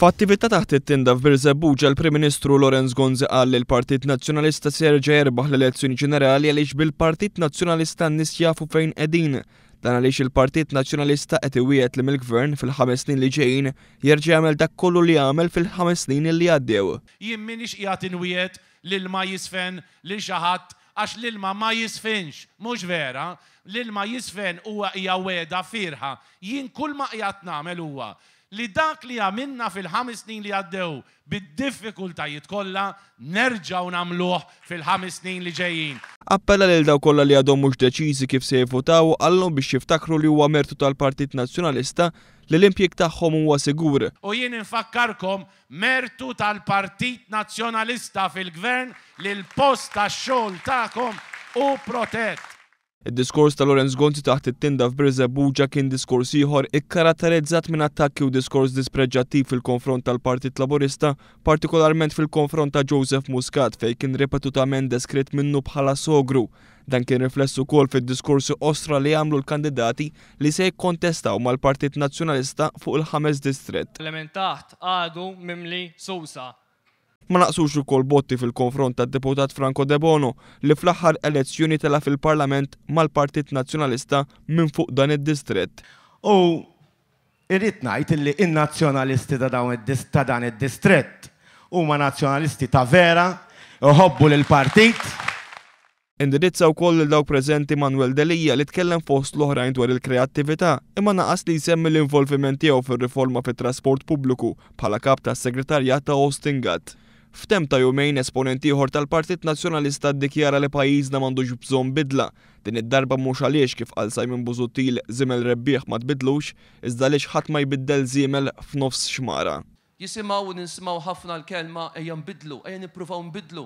F'attività taħt it-tinda f'Birzebbuġa l-Prim Ministru Lorenz Gonzi qal li l-Partit Nazzjonalista se jerġa' jerbaħ l-elezzjoni ġenerali għaliex bil-Partit Nazzjonalista n-nies jafu fejn qegħdin. Dan għaliex il-Partit Nazzjonalista qed iwiegħed li mill-Gvern fil-5 snin li ġejjin jerġa' jagħmel dak kollu li għamel fil-5 snin li għaddew. Jien m'iniex qiegħed inwiegħed l-ilma jisfen lil xi ħadd għax l-ilma ma jisfinx, mhux vera, l-ilma jisfen huwa hija wegħda firħa. Jien kull ma qiegħed nagħmel huwa li dak li għamilna fil-5 snin li għaddew bid-diffikultajiet kollha nerġgħu nagħmluh fil-5 snin li ġejjin. Appella lil daw kollha li għadhom mhux deċiżi kif se jivvutaw għallhom biex jiftakru li huwa mertu tal-Partit Nazzjonalista li l-impjieg tagħhom huwa sigur. U jien infakkarkom mertu tal-Partit Nazzjonalista fil-Gvern li l-post tax-xogħol tagħkom hu protett. Id-diskors ta' Lorenz Gonzi taħt it-tinda f'Birzebbuġa kien diskors ieħor ikkaratterizzat minn attakki u diskors dispreġġattiv fil-konfront tal-Partit Laburista, partikolarment fil-konfront ta' Joseph Muscat fejn kien ripetutament deskritt minnu bħala sogru. Dan kien rifless ukoll fid-diskorsi ostra li għamlu l-kandidati li se jikkontestaw mal-Partit Nazzjonalista fuq il-5 distrett. Elementaħt għadu mimli Sousa. Ma naqsux ukoll botti fil-konfront tad-deputat Franco De Bono li fl-aħħar elezzjoni tela fil-Parlament mal-Partit Nazzjonalista minn fuq dan id-distrett. U irrid ngħid li n-nazzjonalisti ta' dan id-distrett huma nazzjonalisti ta' vera, iħobbu lill-partit. Indirizza wkoll lil dawk preżenti Manuel Delija li tkellem fost l-oħrajn dwar il-kreattività imma naqas li jsemmi l-involviment tiegħu fir-riforma fit-trasport pubbliku bħala kap tas-segretarjat ta' Austin Gatt. F'tem ta' jumejn esponenti ieħor tal-Partit Nazzjonalista ddikjara li pajjiżna m'għandux bżonn bidla. Din id-darba mhux għaliex kif qal Simon Busuttil żiemel rebbieħ ma tbidlux, iżda għaliex ħadd ma jbiddel żiemel f'nofs xmara. Jisimgħu u nisimgħu ħafna l-kelma ejja nbidlu, ejja nippruvaw nbidlu.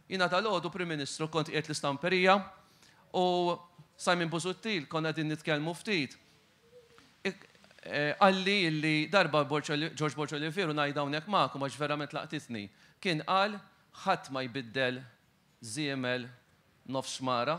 Jiena tal-għodu Prim Ministru kont qiegħed l-istamperija u Simon Busuttil konna qegħdin nitkellmu ftit. Għalli li darba George Borġ Oliveru ngħid hawnhekk magħkom għax verament laqtitni. Kien qal ħadd ma jbiddel żiemel nofs xmara.